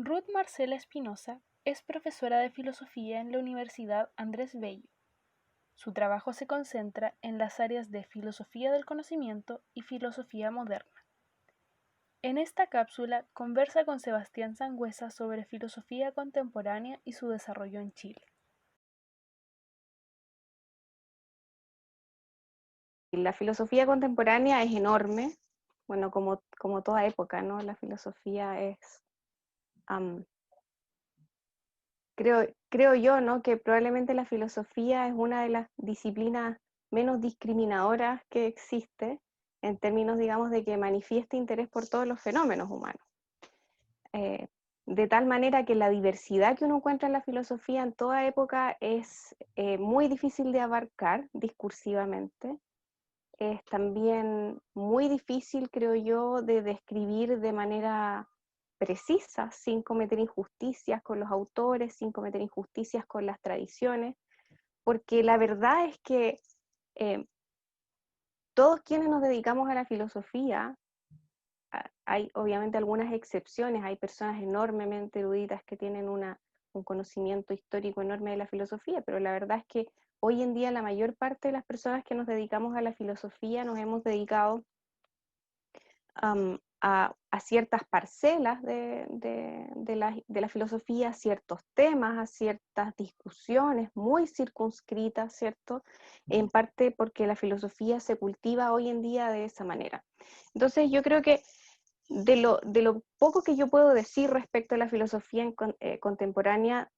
Ruth Marcela Espinosa es profesora de filosofía en la Universidad Andrés Bello. Su trabajo se concentra en las áreas de filosofía del conocimiento y filosofía moderna. En esta cápsula conversa con Sebastián Sangüesa sobre filosofía contemporánea y su desarrollo en Chile. La filosofía contemporánea es enorme, bueno, como toda época, ¿no? La filosofía es, um, creo yo, ¿no? Que probablemente la filosofía es una de las disciplinas menos discriminadoras que existe, en términos, digamos, de que manifiesta interés por todos los fenómenos humanos. De tal manera que la diversidad que uno encuentra en la filosofía en toda época es muy difícil de abarcar discursivamente. Es también muy difícil, creo yo, de describir de manera precisa, sin cometer injusticias con los autores, sin cometer injusticias con las tradiciones, porque la verdad es que eh, todos quienes nos dedicamos a la filosofía, hay obviamente algunas excepciones, hay personas enormemente eruditas que tienen un conocimiento histórico enorme de la filosofía, pero la verdad es que hoy en día la mayor parte de las personas que nos dedicamos a la filosofía nos hemos dedicado a ciertas parcelas de la filosofía, a ciertos temas, a ciertas discusiones muy circunscritas, ¿cierto? En parte porque la filosofía se cultiva hoy en día de esa manera. Entonces yo creo que de lo poco que yo puedo decir respecto a la filosofía contemporánea,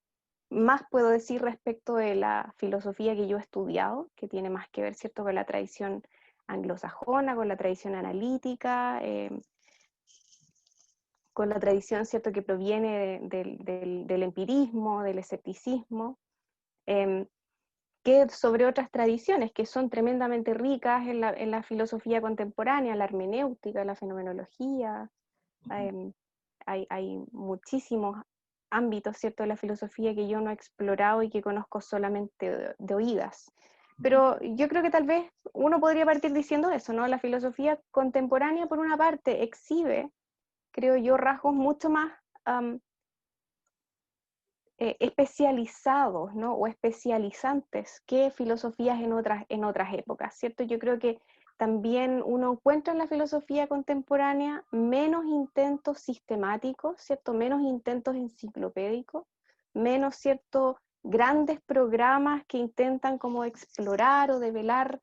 más puedo decir respecto de la filosofía que yo he estudiado, que tiene más que ver, ¿cierto?, con la tradición anglosajona, con la tradición analítica, con la tradición, ¿cierto?, que proviene del empirismo, del escepticismo, que sobre otras tradiciones que son tremendamente ricas en la filosofía contemporánea, la hermenéutica, la fenomenología. Hay muchísimos ámbitos, ¿cierto?, de la filosofía que yo no he explorado y que conozco solamente de oídas. Pero yo creo que tal vez uno podría partir diciendo eso, ¿no? La filosofía contemporánea, por una parte, exhibe, creo yo, rasgos mucho más especializados, ¿no? O especializantes que filosofías en otras épocas, ¿cierto? Yo creo que también uno encuentra en la filosofía contemporánea menos intentos sistemáticos, ¿cierto? Menos intentos enciclopédicos, menos, ¿cierto?, grandes programas que intentan como explorar o develar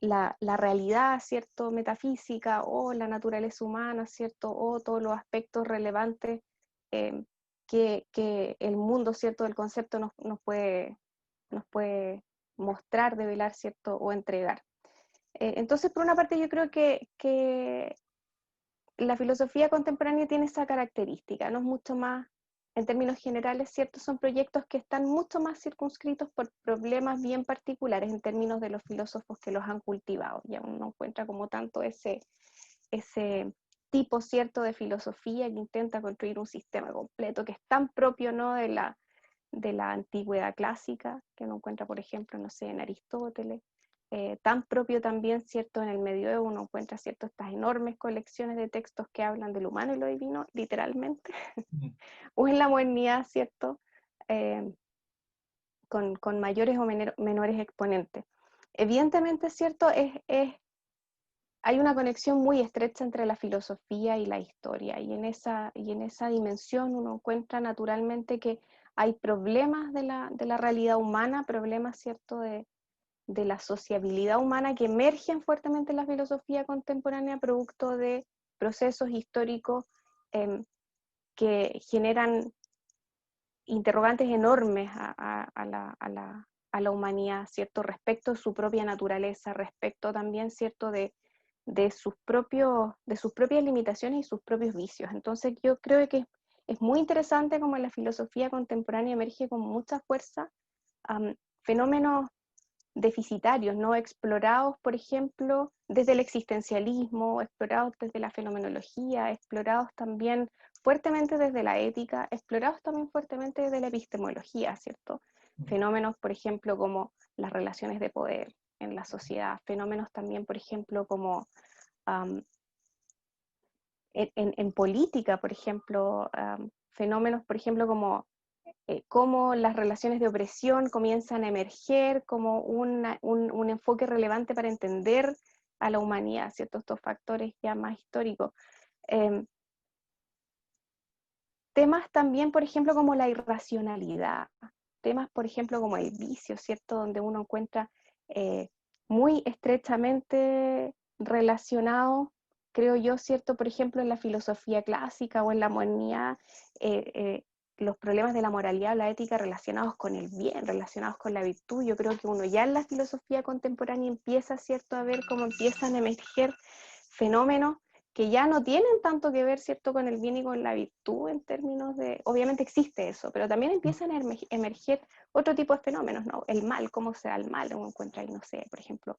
la realidad, ¿cierto?, metafísica, o la naturaleza humana, ¿cierto?, o todos los aspectos relevantes que el mundo, ¿cierto?, del concepto nos puede mostrar, develar, ¿cierto?, o entregar. Entonces, por una parte, yo creo que la filosofía contemporánea tiene esa característica, no es mucho más, en términos generales, ¿cierto?, son proyectos que están mucho más circunscritos por problemas bien particulares en términos de los filósofos que los han cultivado. Ya uno no encuentra como tanto ese tipo, ¿cierto?, de filosofía que intenta construir un sistema completo, que es tan propio, ¿no?, de la antigüedad clásica, que uno encuentra, por ejemplo, no sé, en Aristóteles, tan propio también, ¿cierto?, en el medioevo uno encuentra, ¿cierto?, estas enormes colecciones de textos que hablan del humano y lo divino, literalmente, o en la modernidad, ¿cierto?, con mayores o menores exponentes. Evidentemente, ¿cierto?, hay una conexión muy estrecha entre la filosofía y la historia, y en esa dimensión uno encuentra naturalmente que hay problemas de la realidad humana, problemas, ¿cierto?, de la sociabilidad humana que emergen fuertemente en la filosofía contemporánea, producto de procesos históricos que generan interrogantes enormes a la humanidad, ¿cierto?, respecto de su propia naturaleza, respecto también, ¿cierto?, de sus propias limitaciones y sus propios vicios. Entonces yo creo que es muy interesante como en la filosofía contemporánea emerge con mucha fuerza fenómenos deficitarios, no explorados, por ejemplo, desde el existencialismo, explorados desde la fenomenología, explorados también fuertemente desde la ética, explorados también fuertemente desde la epistemología, ¿cierto? Fenómenos, por ejemplo, como las relaciones de poder en la sociedad, fenómenos también, por ejemplo, como en política, por ejemplo, fenómenos, por ejemplo, como cómo las relaciones de opresión comienzan a emerger como un enfoque relevante para entender a la humanidad, ¿cierto? Estos factores ya más históricos. Temas también, por ejemplo, como la irracionalidad, temas, por ejemplo, como el vicio, ¿cierto? Donde uno encuentra muy estrechamente relacionado, creo yo, ¿cierto? Por ejemplo, en la filosofía clásica o en la modernidad, los problemas de la moralidad, la ética relacionados con el bien, relacionados con la virtud. Yo creo que uno ya en la filosofía contemporánea empieza, ¿cierto?, a ver cómo empiezan a emerger fenómenos que ya no tienen tanto que ver, ¿cierto?, con el bien y con la virtud en términos de, obviamente existe eso, pero también empiezan a emerger otro tipo de fenómenos, ¿no? El mal, cómo se da el mal, uno encuentra ahí, no sé, por ejemplo,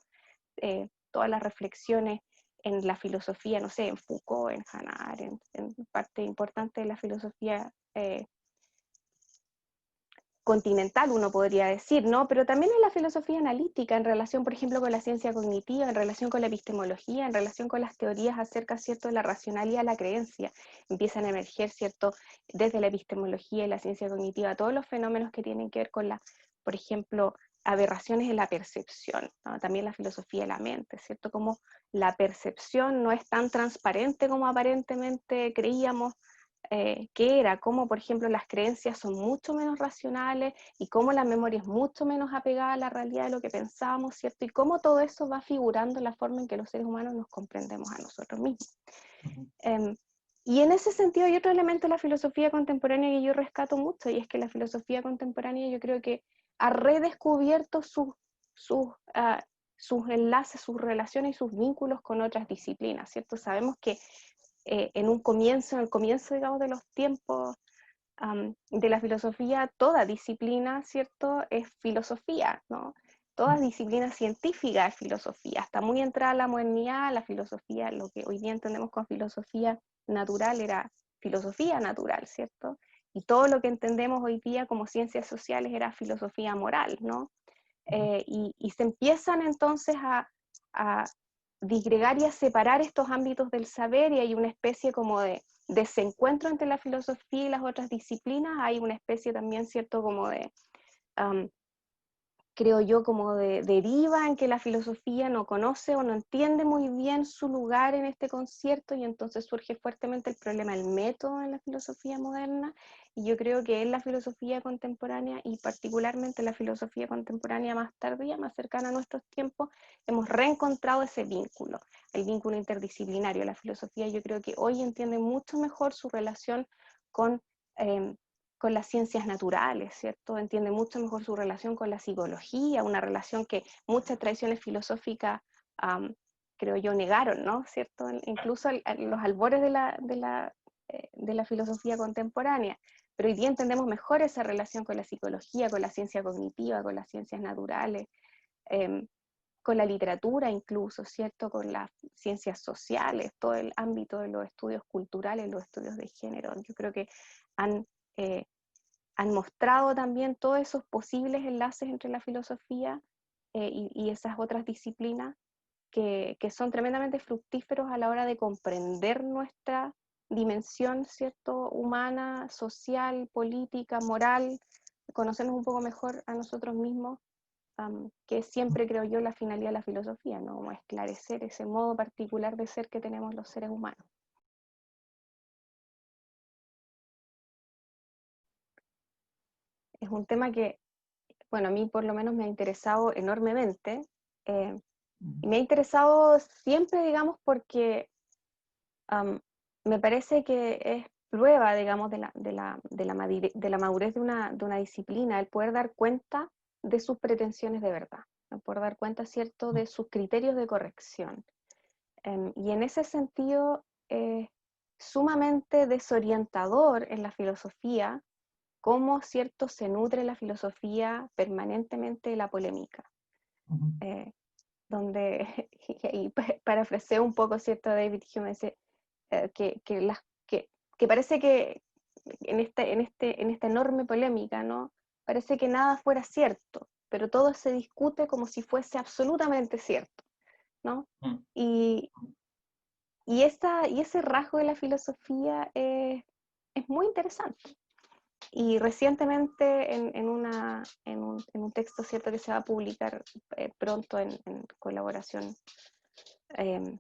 todas las reflexiones en la filosofía, no sé, en Foucault, en Hannah Arendt, en parte importante de la filosofía continental, uno podría decir, ¿no? Pero también en la filosofía analítica, en relación, por ejemplo, con la ciencia cognitiva, en relación con la epistemología, en relación con las teorías acerca, ¿cierto?, de la racionalidad, la creencia, empiezan a emerger, ¿cierto?, desde la epistemología y la ciencia cognitiva, todos los fenómenos que tienen que ver con la, por ejemplo, aberraciones en la percepción, ¿no? También la filosofía de la mente, ¿cierto?, como la percepción no es tan transparente como aparentemente creíamos, que era cómo, por ejemplo, las creencias son mucho menos racionales y cómo la memoria es mucho menos apegada a la realidad de lo que pensábamos, ¿cierto? Y cómo todo eso va figurando en la forma en que los seres humanos nos comprendemos a nosotros mismos. Y en ese sentido hay otro elemento de la filosofía contemporánea que yo rescato mucho, y es que la filosofía contemporánea yo creo que ha redescubierto sus enlaces, sus relaciones y sus vínculos con otras disciplinas, ¿cierto? Sabemos que en el comienzo, digamos, de los tiempos de la filosofía, toda disciplina, ¿cierto?, es filosofía, ¿no? Toda disciplina científica es filosofía, hasta muy entrada la modernidad, la filosofía, lo que hoy día entendemos con filosofía natural era filosofía natural, ¿cierto? Y todo lo que entendemos hoy día como ciencias sociales era filosofía moral, ¿no? Y se empiezan entonces a disgregar y a separar estos ámbitos del saber, y hay una especie como de desencuentro entre la filosofía y las otras disciplinas, hay una especie también, ¿cierto?, como de, creo yo, como de deriva en que la filosofía no conoce o no entiende muy bien su lugar en este concierto, y entonces surge fuertemente el problema del método en la filosofía moderna, y yo creo que en la filosofía contemporánea, y particularmente la filosofía contemporánea más tardía, más cercana a nuestros tiempos, hemos reencontrado ese vínculo, el vínculo interdisciplinario. La filosofía yo creo que hoy entiende mucho mejor su relación con... Eh, con las ciencias naturales, ¿cierto? Entiende mucho mejor su relación con la psicología, una relación que muchas tradiciones filosóficas, creo yo, negaron, ¿no? ¿Cierto? Incluso en los albores de la filosofía contemporánea. Pero hoy día entendemos mejor esa relación con la psicología, con la ciencia cognitiva, con las ciencias naturales, con la literatura incluso, ¿cierto? Con las ciencias sociales, todo el ámbito de los estudios culturales, los estudios de género. Yo creo que han eh, han mostrado también todos esos posibles enlaces entre la filosofía y esas otras disciplinas que son tremendamente fructíferos a la hora de comprender nuestra dimensión, ¿cierto?, humana, social, política, moral, conocernos un poco mejor a nosotros mismos, que es siempre, creo yo, la finalidad de la filosofía, ¿no? Como esclarecer ese modo particular de ser que tenemos los seres humanos. Es un tema que, bueno, a mí por lo menos me ha interesado enormemente, y me ha interesado siempre, digamos, porque me parece que es prueba, digamos, de la madurez de una disciplina, el poder dar cuenta de sus pretensiones de verdad, el poder dar cuenta, ¿cierto?, de sus criterios de corrección. Y en ese sentido, sumamente desorientador en la filosofía, cómo, ¿cierto?, se nutre la filosofía permanentemente de la polémica. Donde, y parafraseo un poco, ¿cierto?, David Hume, dice, que parece que en esta enorme polémica, ¿no?, parece que nada fuera cierto, pero todo se discute como si fuese absolutamente cierto, ¿no? Y, y ese rasgo de la filosofía es muy interesante. Y recientemente en un texto, ¿cierto?, que se va a publicar pronto en colaboración eh,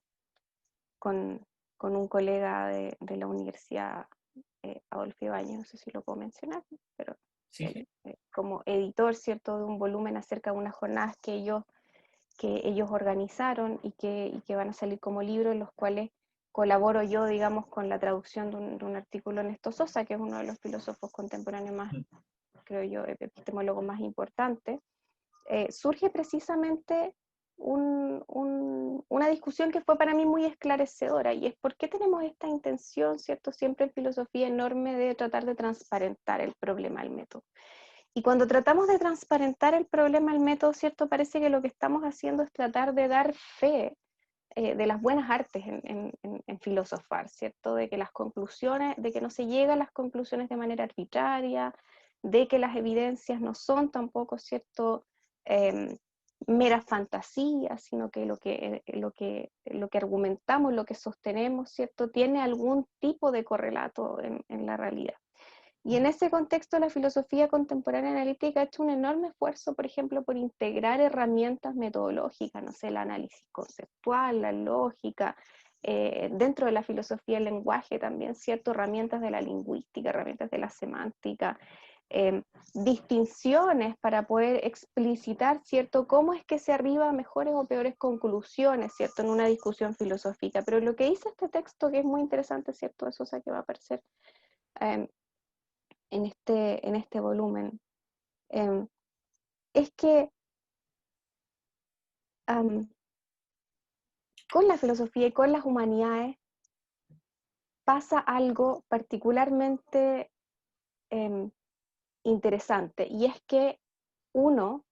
con, con un colega de la Universidad, Adolfo Ibáñez, no sé si lo puedo mencionar, pero Sí, sí. como editor, ¿cierto?, de un volumen acerca de unas jornadas que ellos organizaron y que van a salir como libros, en los cuales colaboro yo, digamos, con la traducción de un artículo de Ernesto Sosa, que es uno de los filósofos contemporáneos más, creo yo, epistemólogos más importantes. Surge precisamente una discusión que fue para mí muy esclarecedora, y es por qué tenemos esta intención, ¿cierto?, siempre en filosofía enorme de tratar de transparentar el problema del método. Y cuando tratamos de transparentar el problema del método, ¿cierto?, parece que lo que estamos haciendo es tratar de dar fe de las buenas artes en filosofar, ¿cierto? De que las conclusiones, de que no se llega a las conclusiones de manera arbitraria, de que las evidencias no son tampoco, ¿cierto?, meras fantasías, sino que lo que argumentamos, lo que sostenemos, ¿cierto?, tiene algún tipo de correlato en la realidad. Y en ese contexto, la filosofía contemporánea analítica ha hecho un enorme esfuerzo, por ejemplo, por integrar herramientas metodológicas, no sé, el análisis conceptual, la lógica, dentro de la filosofía del lenguaje también, ¿cierto?, herramientas de la lingüística, herramientas de la semántica, distinciones para poder explicitar, ¿cierto?, cómo es que se arriba a mejores o peores conclusiones, ¿cierto?, en una discusión filosófica. Pero lo que dice este texto, que es muy interesante, ¿cierto?, eso, o sea, que va a aparecer en este volumen, es que con la filosofía y con las humanidades pasa algo particularmente interesante, y es que uno,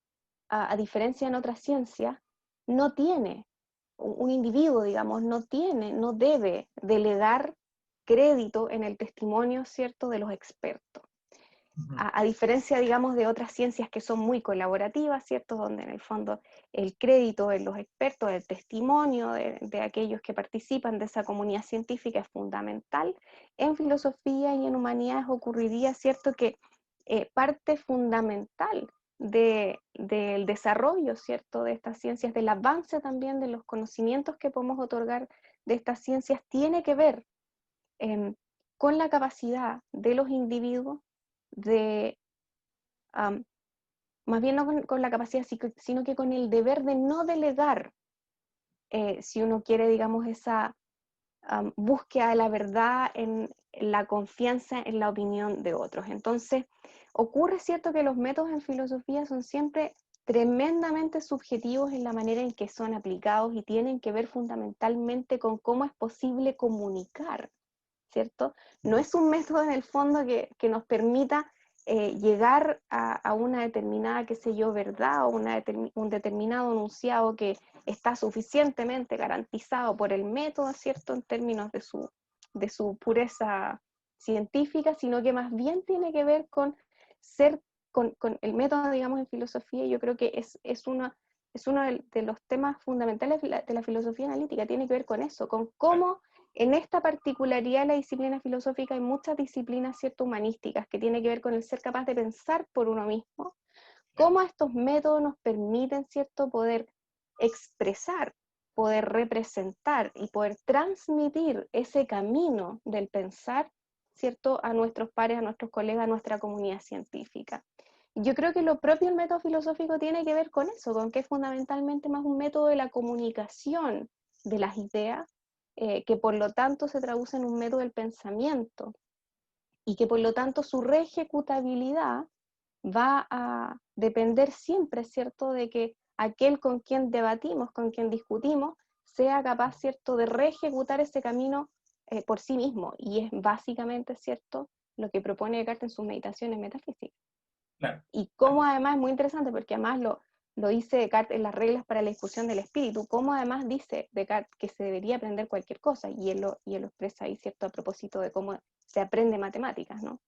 a diferencia en otras ciencias, no tiene, un individuo, digamos, no debe delegar crédito en el testimonio, ¿cierto?, de los expertos. A diferencia, digamos, de otras ciencias que son muy colaborativas, ¿cierto?, donde en el fondo el crédito de los expertos, el testimonio de aquellos que participan de esa comunidad científica es fundamental. En filosofía y en humanidades ocurriría, ¿cierto?, que parte fundamental del desarrollo, ¿cierto?, de estas ciencias, del avance también de los conocimientos que podemos otorgar de estas ciencias, tiene que ver con la capacidad de los individuos de, más bien no con la capacidad, sino que con el deber de no delegar, si uno quiere, digamos, esa búsqueda de la verdad en la confianza en la opinión de otros. Entonces, ocurre, ¿cierto?, que los métodos en filosofía son siempre tremendamente subjetivos en la manera en que son aplicados y tienen que ver fundamentalmente con cómo es posible comunicar, ¿cierto? No es un método en el fondo que nos permita llegar a una determinada, qué sé yo, verdad, o un determinado enunciado que está suficientemente garantizado por el método, ¿cierto?, en términos de su pureza científica, sino que más bien tiene que ver con con el método, digamos, en filosofía. Yo creo que es uno de los temas fundamentales de la filosofía analítica, tiene que ver con eso, con cómo en esta particularidad de la disciplina filosófica hay muchas disciplinas, ¿cierto?, humanísticas, que tiene que ver con el ser capaz de pensar por uno mismo, cómo estos métodos nos permiten, ¿cierto?, poder expresar, poder representar y poder transmitir ese camino del pensar, ¿cierto?, a nuestros pares, a nuestros colegas, a nuestra comunidad científica. Yo creo que lo propio del método filosófico tiene que ver con eso, con que es fundamentalmente más un método de la comunicación de las ideas, que por lo tanto se traduce en un método del pensamiento, y que por lo tanto su reejecutabilidad va a depender siempre, ¿cierto?, de que aquel con quien debatimos, con quien discutimos, sea capaz, ¿cierto?, de reejecutar ese camino por sí mismo, y es básicamente, ¿cierto?, lo que propone Descartes en sus meditaciones metafísicas. Claro. Y cómo además es muy interesante, porque además lo dice Descartes en las reglas para la discusión del espíritu, cómo además dice Descartes que se debería aprender cualquier cosa, y él lo expresa ahí, ¿cierto?, a propósito de cómo se aprende matemáticas, ¿no?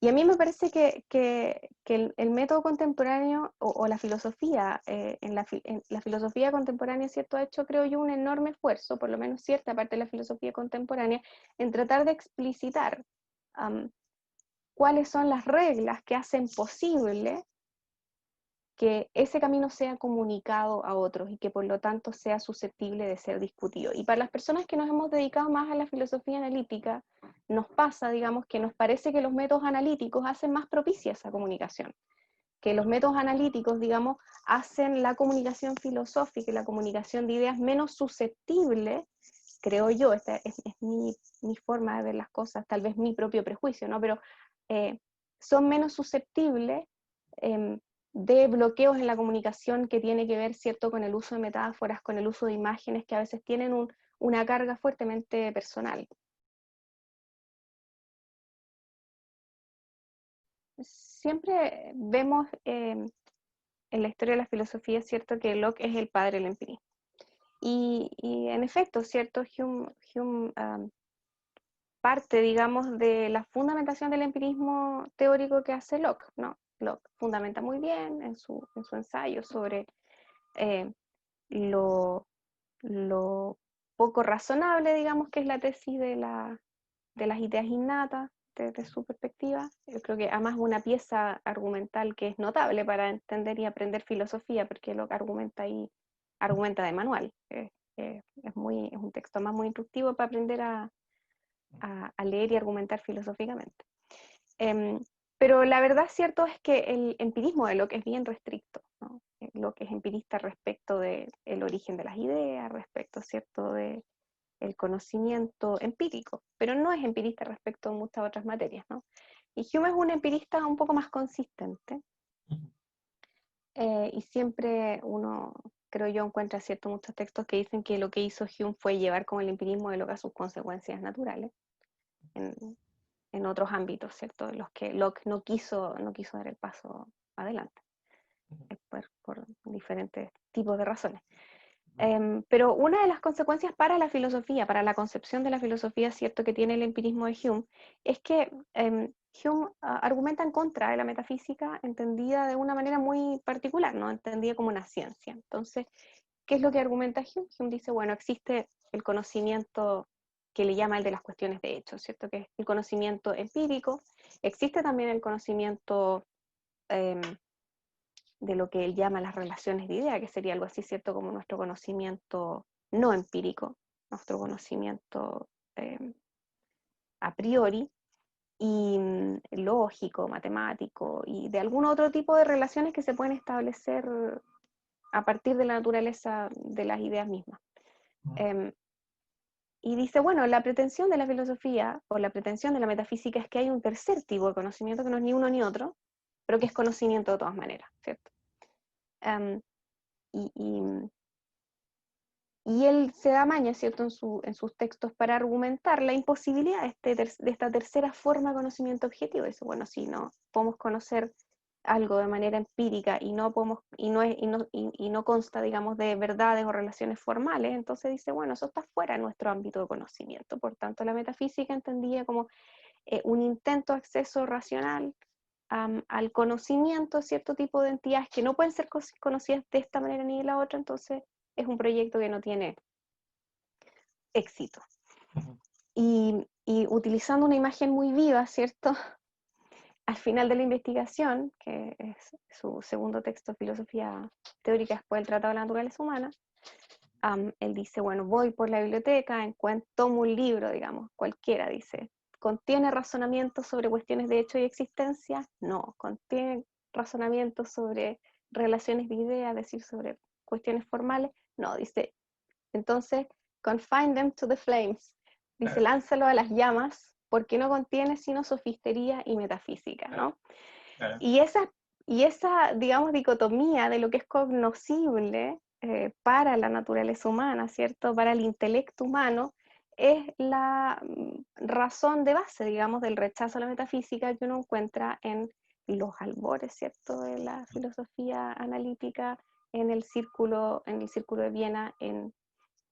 Y a mí me parece que el método contemporáneo o la filosofía, en la filosofía contemporánea, ¿cierto? Ha hecho, creo yo, un enorme esfuerzo, por lo menos cierta parte de la filosofía contemporánea, en tratar de explicitar cuáles son las reglas que hacen posible que ese camino sea comunicado a otros y que por lo tanto sea susceptible de ser discutido. Y para las personas que nos hemos dedicado más a la filosofía analítica, nos pasa, digamos, que nos parece que los métodos analíticos hacen más propicia esa comunicación, que los métodos analíticos, digamos, hacen la comunicación filosófica y la comunicación de ideas menos susceptible, creo yo, esta es mi forma de ver las cosas, tal vez mi propio prejuicio, ¿no? Pero son menos susceptibles de bloqueos en la comunicación que tiene que ver, ¿cierto?, con el uso de metáforas, con el uso de imágenes que a veces tienen una carga fuertemente personal. Siempre vemos en la historia de la filosofía, ¿cierto?, que Locke es el padre del empirismo. Y en efecto, ¿cierto?, Hume parte, digamos, de la fundamentación del empirismo teórico que hace Locke, ¿no? Locke fundamenta muy bien en su ensayo sobre eh, lo poco razonable, digamos, que es la tesis de las ideas innatas desde su perspectiva. Yo creo que además una pieza argumental que es notable para entender y aprender filosofía, porque lo que argumenta ahí, argumenta de manual. Es un texto más muy instructivo para aprender a leer y argumentar filosóficamente. Pero la verdad cierto es que el empirismo de Locke es bien restricto, ¿no? Locke es empirista respecto del origen de las ideas, respecto, ¿cierto?, de el conocimiento empírico, pero no es empirista respecto a muchas otras materias, ¿no? Y Hume es un empirista un poco más consistente, y siempre uno, creo yo, encuentra cierto muchos textos que dicen que lo que hizo Hume fue llevar como el empirismo de Locke a sus consecuencias naturales, en otros ámbitos, ¿cierto?, en los que Locke no quiso dar el paso adelante, por diferentes tipos de razones. Pero una de las consecuencias para la filosofía, para la concepción de la filosofía, cierto, que tiene el empirismo de Hume, es que Hume argumenta en contra de la metafísica entendida de una manera muy particular, ¿no?, entendida como una ciencia. Entonces, ¿qué es lo que argumenta Hume? Hume dice, bueno, existe el conocimiento que le llama el de las cuestiones de hecho, ¿cierto?, que es el conocimiento empírico. Existe también el conocimiento de lo que él llama las relaciones de idea, que sería algo así, ¿cierto?, como nuestro conocimiento no empírico, nuestro conocimiento a priori, y lógico, matemático, y de algún otro tipo de relaciones que se pueden establecer a partir de la naturaleza de las ideas mismas. Y dice, bueno, la pretensión de la filosofía, o la pretensión de la metafísica, es que hay un tercer tipo de conocimiento que no es ni uno ni otro, pero que es conocimiento de todas maneras, ¿cierto? Y, y, y él se da maña, ¿cierto?, en sus textos para argumentar la imposibilidad de esta tercera forma de conocimiento objetivo. Dice, bueno, si no podemos conocer algo de manera empírica y no podemos, y no consta, digamos, de verdades o relaciones formales, entonces dice, bueno, eso está fuera de nuestro ámbito de conocimiento. Por tanto, la metafísica entendía como un intento de acceso racional al conocimiento de cierto tipo de entidades que no pueden ser conocidas de esta manera ni de la otra, entonces es un proyecto que no tiene éxito. Y utilizando una imagen muy viva, ¿cierto? Al final de la investigación, que es su segundo texto, Filosofía Teórica después del Tratado de la Naturaleza Humana, él dice, bueno, voy por la biblioteca, tomo un libro, digamos, cualquiera, dice, ¿contiene razonamientos sobre cuestiones de hecho y existencia? No. ¿Contiene razonamientos sobre relaciones de ideas, es decir, sobre cuestiones formales? No, dice, entonces, confine them to the flames. Dice, lánzalo a las llamas, porque no contiene sino sofistería y metafísica, ¿no? Claro. Y esa, digamos, dicotomía de lo que es cognoscible para la naturaleza humana, ¿cierto?, para el intelecto humano, es la razón de base, digamos, del rechazo a la metafísica que uno encuentra en los albores, ¿cierto?, de la filosofía analítica, en el círculo de Viena, en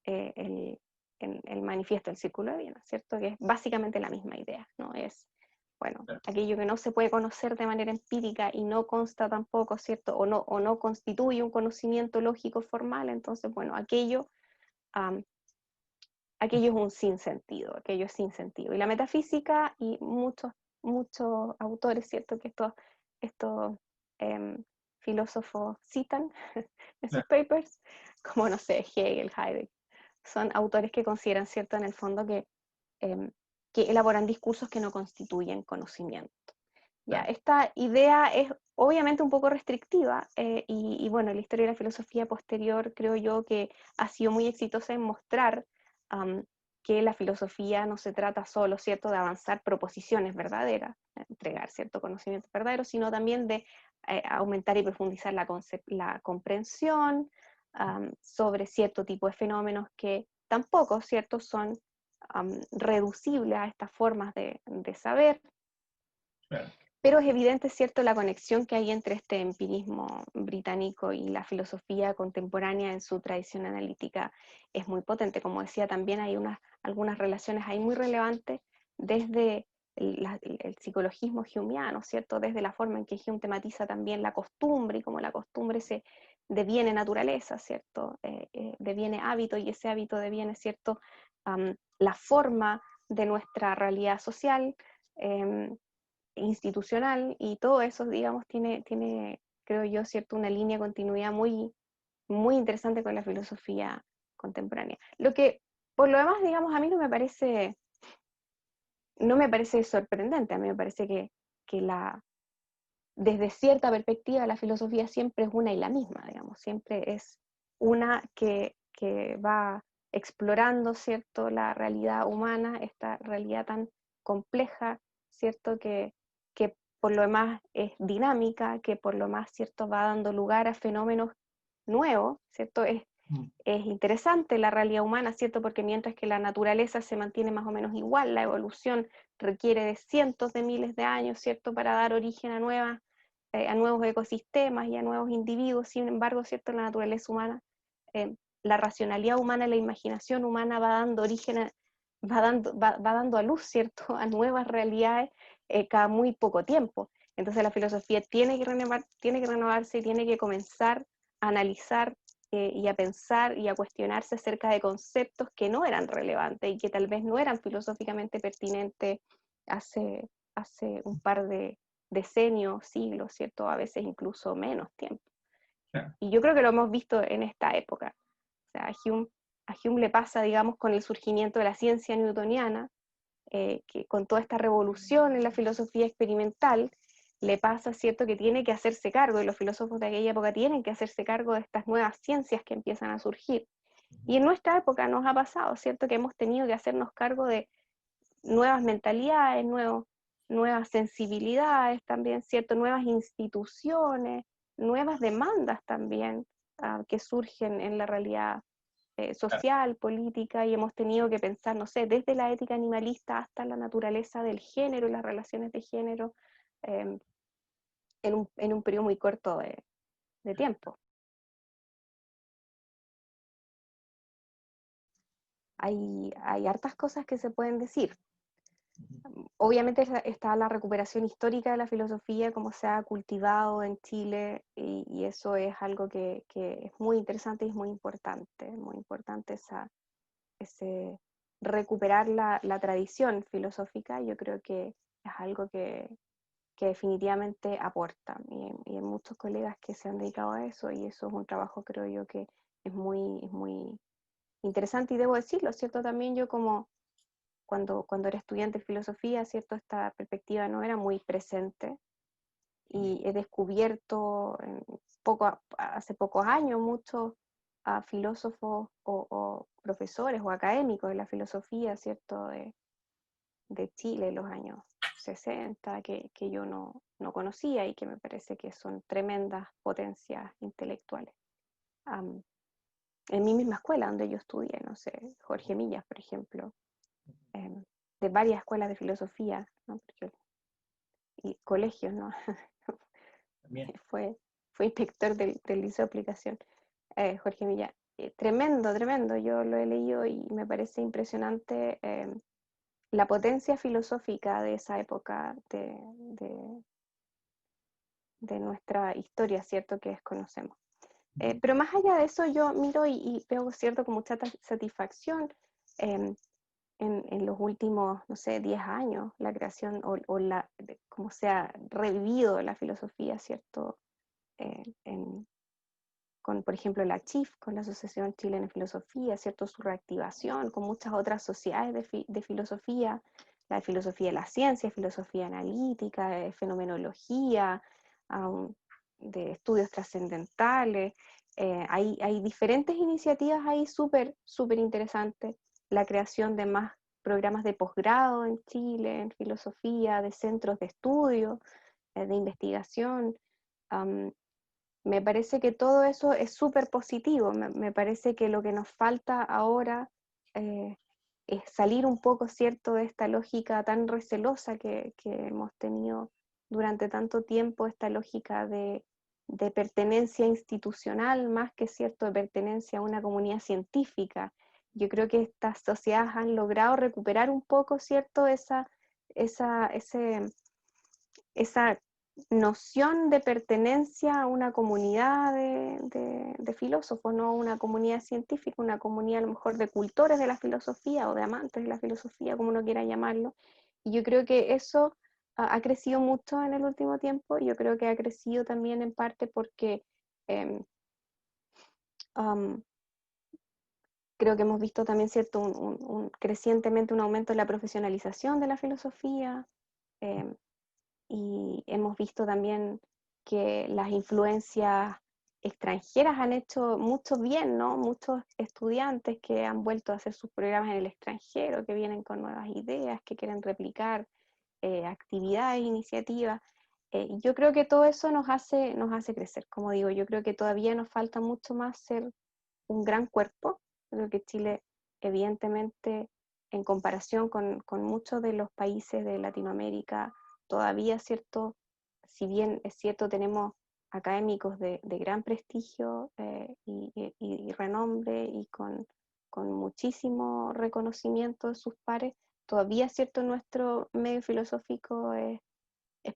el manifiesto del Círculo de Viena, ¿cierto?, que es básicamente la misma idea, ¿no? Es bueno, aquello que no se puede conocer de manera empírica y no consta tampoco, ¿cierto? O no constituye un conocimiento lógico formal, entonces, bueno, aquello es un sinsentido, aquello es sin sentido. Y la metafísica y muchos autores, ¿cierto? Que estos filósofos citan en sus papers, como, no sé, Hegel, Heidegger, son autores que consideran, ¿cierto? En el fondo em, que elaboran discursos que no constituyen conocimiento. Ya, esta idea es obviamente un poco restrictiva y bueno, la historia de la filosofía posterior creo yo que ha sido muy exitosa en mostrar que la filosofía no se trata solo, ¿cierto?, de avanzar proposiciones verdaderas, entregar cierto conocimiento verdadero, sino también de aumentar y profundizar la comprensión sobre cierto tipo de fenómenos que tampoco, ¿cierto?, son reducibles a estas formas de saber. Claro. Pero es evidente, ¿cierto?, la conexión que hay entre este empirismo británico y la filosofía contemporánea en su tradición analítica es muy potente. Como decía, también hay algunas relaciones ahí muy relevantes desde el psicologismo humeano, ¿cierto?, desde la forma en que Hume tematiza también la costumbre y cómo la costumbre se deviene naturaleza, ¿cierto?, deviene hábito y ese hábito deviene, ¿cierto?, la forma de nuestra realidad social, institucional, y todo eso, digamos, tiene, creo yo, cierto, una línea de continuidad muy interesante con la filosofía contemporánea. Lo que, por lo demás, digamos, a mí no me parece sorprendente, a mí me parece que desde cierta perspectiva la filosofía siempre es una y la misma, digamos, siempre es una que va explorando, ¿cierto?, la realidad humana, esta realidad tan compleja, ¿cierto?, que por lo demás es dinámica, que por lo más, ¿cierto?, va dando lugar a fenómenos nuevos, ¿cierto? Es interesante la realidad humana, ¿cierto? Porque mientras que la naturaleza se mantiene más o menos igual, la evolución requiere de cientos de miles de años, ¿cierto?, para dar origen a nuevos ecosistemas y a nuevos individuos. Sin embargo, ¿cierto?, la naturaleza humana, la racionalidad humana, la imaginación humana va dando origen va dando a luz, ¿cierto?, a nuevas realidades cada muy poco tiempo. Entonces la filosofía tiene que renovarse y tiene que comenzar a analizar y a pensar y a cuestionarse acerca de conceptos que no eran relevantes y que tal vez no eran filosóficamente pertinentes hace un par de decenios, siglos, ¿cierto? A veces incluso menos tiempo. Claro. Y yo creo que lo hemos visto en esta época. O sea, a Hume le pasa, digamos, con el surgimiento de la ciencia newtoniana, que con toda esta revolución en la filosofía experimental, le pasa, ¿cierto?, que tiene que hacerse cargo, y los filósofos de aquella época tienen que hacerse cargo de estas nuevas ciencias que empiezan a surgir. Y en nuestra época nos ha pasado, ¿cierto?, que hemos tenido que hacernos cargo de nuevas mentalidades, nuevas sensibilidades también, ¿cierto?, nuevas instituciones, nuevas demandas también que surgen en la realidad social, política, y hemos tenido que pensar, no sé, desde la ética animalista hasta la naturaleza del género y las relaciones de género, eh, en un periodo muy corto de tiempo. Hay hartas cosas que se pueden decir. Obviamente está la recuperación histórica de la filosofía, como se ha cultivado en Chile, y eso es algo que es muy interesante y es muy importante ese recuperar la tradición filosófica. Yo creo que es algo que definitivamente aporta, y hay muchos colegas que se han dedicado a eso, y eso es un trabajo, creo yo, que es muy interesante, y debo decirlo, ¿cierto? También yo cuando era estudiante de filosofía, ¿cierto?, esta perspectiva no era muy presente, y he descubierto hace pocos años muchos filósofos o profesores o académicos de la filosofía, ¿cierto?, de Chile en los años 60, que yo no conocía y que me parece que son tremendas potencias intelectuales. En mi misma escuela donde yo estudié, no sé, Jorge Millas, por ejemplo, de varias escuelas de filosofía, ¿no?, y colegios, ¿no? fue inspector del Liceo de Aplicación, Jorge Millas. Tremendo, yo lo he leído y me parece impresionante la potencia filosófica de esa época de nuestra historia, ¿cierto? Que desconocemos. Pero más allá de eso, yo miro y veo, ¿cierto?, con mucha satisfacción en los últimos, no sé, 10 años, la creación o cómo se ha revivido la filosofía, ¿cierto? Con, por ejemplo, la CHIF, con la Asociación Chilena de Filosofía, ¿cierto? Su reactivación, con muchas otras sociedades de filosofía, la filosofía de la ciencia, filosofía analítica, fenomenología, um, de estudios trascendentales. Hay diferentes iniciativas ahí súper interesantes. La creación de más programas de posgrado en Chile, en filosofía, de centros de estudio, de investigación. Me parece que todo eso es súper positivo. Me parece que lo que nos falta ahora es salir un poco, ¿cierto?, de esta lógica tan recelosa que hemos tenido durante tanto tiempo, esta lógica de pertenencia institucional más que, ¿cierto?, de pertenencia a una comunidad científica. Yo creo que estas sociedades han logrado recuperar un poco, ¿cierto?, esa noción de pertenencia a una comunidad de filósofos, no una comunidad científica, una comunidad a lo mejor de cultores de la filosofía o de amantes de la filosofía, como uno quiera llamarlo. Y yo creo que eso ha crecido mucho en el último tiempo. Yo creo que ha crecido también en parte porque um, creo que hemos visto también, ¿cierto?, crecientemente un aumento en la profesionalización de la filosofía. Y hemos visto también que las influencias extranjeras han hecho mucho bien, ¿no? Muchos estudiantes que han vuelto a hacer sus programas en el extranjero, que vienen con nuevas ideas, que quieren replicar actividades, iniciativas. Yo creo que todo eso nos hace crecer. Como digo, yo creo que todavía nos falta mucho más ser un gran cuerpo. Creo que Chile, evidentemente, en comparación con muchos de los países de Latinoamérica, todavía, ¿cierto? Si bien es cierto, tenemos académicos de gran prestigio y renombre y con muchísimo reconocimiento de sus pares, todavía, ¿cierto?, nuestro medio filosófico es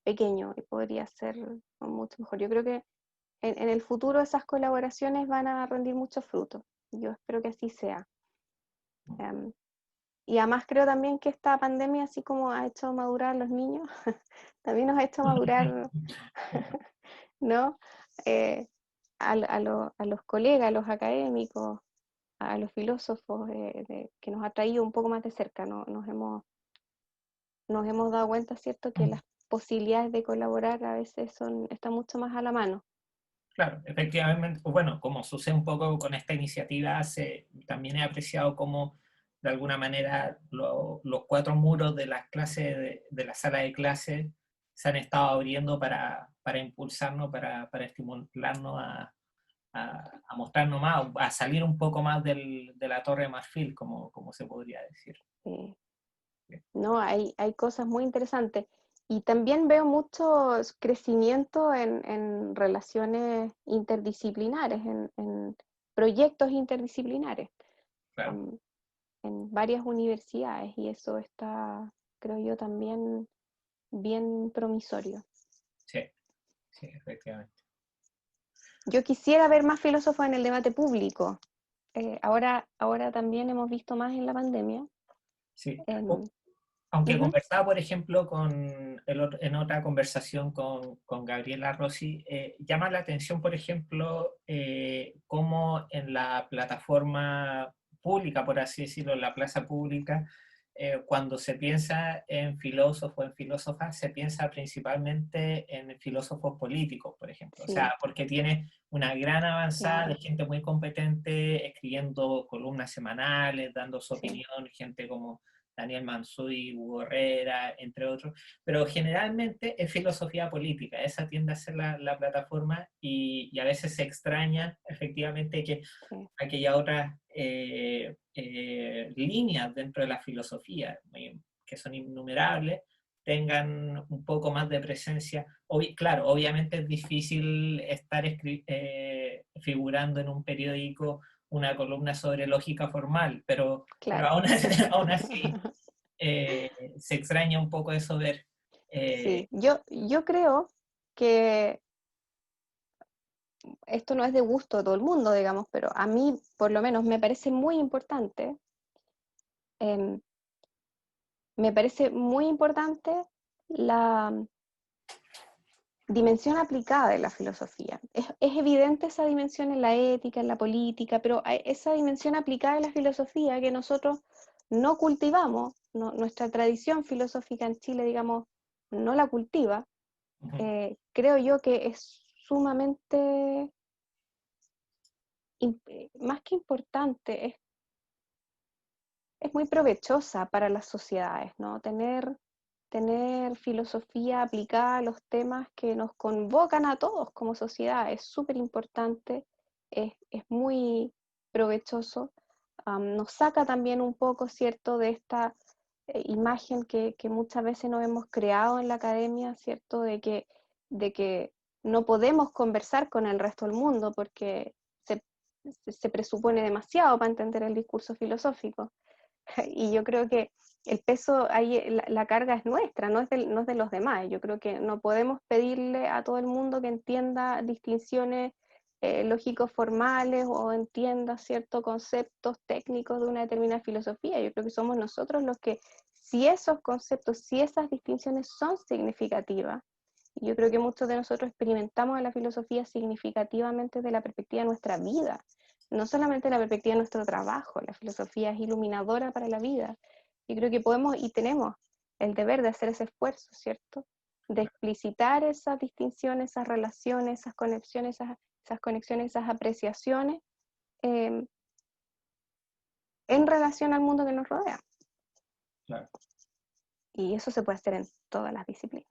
pequeño y podría ser mucho mejor. Yo creo que en el futuro esas colaboraciones van a rendir muchos frutos. Yo espero que así sea. Y además creo también que esta pandemia, así como ha hecho madurar a los niños, también nos ha hecho madurar, ¿no? A los colegas, a los académicos, a los filósofos, que nos ha traído un poco más de cerca. Nos hemos dado cuenta, ¿cierto?, que las posibilidades de colaborar a veces están mucho más a la mano. Claro, efectivamente, bueno, como sucede un poco con esta iniciativa, también he apreciado cómo, de alguna manera, los cuatro muros de las clases, de la sala de clases, se han estado abriendo para impulsarnos, para estimularnos a mostrarnos más, a salir un poco más de la torre de marfil, como se podría decir. No, hay cosas muy interesantes. Y también veo mucho crecimiento en relaciones interdisciplinares, en proyectos interdisciplinares, Claro. en varias universidades, y eso está, creo yo, también bien promisorio. Sí, sí, efectivamente. Yo quisiera ver más filósofos en el debate público. Ahora también hemos visto más en la pandemia. Sí. Aunque Uh-huh. conversaba, por ejemplo, en otra conversación con Gabriela Rossi, llama la atención, por ejemplo, cómo en la plataforma pública, por así decirlo, en la plaza pública, cuando se piensa en filósofos, en filósofas, se piensa principalmente en filósofos políticos, por ejemplo. Sí, O sea, porque tiene una gran avanzada claro. de gente muy competente, escribiendo columnas semanales, dando su Sí. opinión, gente como Daniel Mansuy, Hugo Herrera, entre otros, pero generalmente es filosofía política, esa tiende a ser la plataforma y a veces se extraña efectivamente que Sí. aquellas otras líneas dentro de la filosofía, que son innumerables, tengan un poco más de presencia. Claro, obviamente es difícil estar figurando en un periódico una columna sobre lógica formal, pero Claro. aún así se extraña un poco eso ver. Sí, yo creo que esto no es de gusto de todo el mundo, digamos, pero a mí por lo menos em, me parece muy importante la dimensión aplicada de la filosofía. Es evidente esa dimensión en la ética, en la política, pero hay esa dimensión aplicada de la filosofía que nosotros no cultivamos, nuestra tradición filosófica en Chile, digamos, no la cultiva. Creo yo que es sumamente, más que importante, es muy provechosa para las sociedades, ¿no? Tener filosofía aplicada a los temas que nos convocan a todos como sociedad es súper importante, es muy provechoso. Nos saca también un poco, ¿cierto?, de esta imagen que muchas veces nos hemos creado en la academia, ¿cierto?, de que no podemos conversar con el resto del mundo porque se presupone demasiado para entender el discurso filosófico. Y yo creo que el peso ahí, la carga es nuestra, no es de los demás. Yo creo que no podemos pedirle a todo el mundo que entienda distinciones lógicos formales o entienda ciertos conceptos técnicos de una determinada filosofía. Yo creo que somos nosotros los que, si esos conceptos, si esas distinciones son significativas, y yo creo que muchos de nosotros experimentamos la filosofía significativamente desde la perspectiva de nuestra vida, no solamente la perspectiva de nuestro trabajo. La filosofía es iluminadora para la vida. Yo creo que podemos y tenemos el deber de hacer ese esfuerzo, ¿cierto? De explicitar esas distinciones, esas relaciones, esas conexiones, esas apreciaciones en relación al mundo que nos rodea. Claro. Y eso se puede hacer en todas las disciplinas.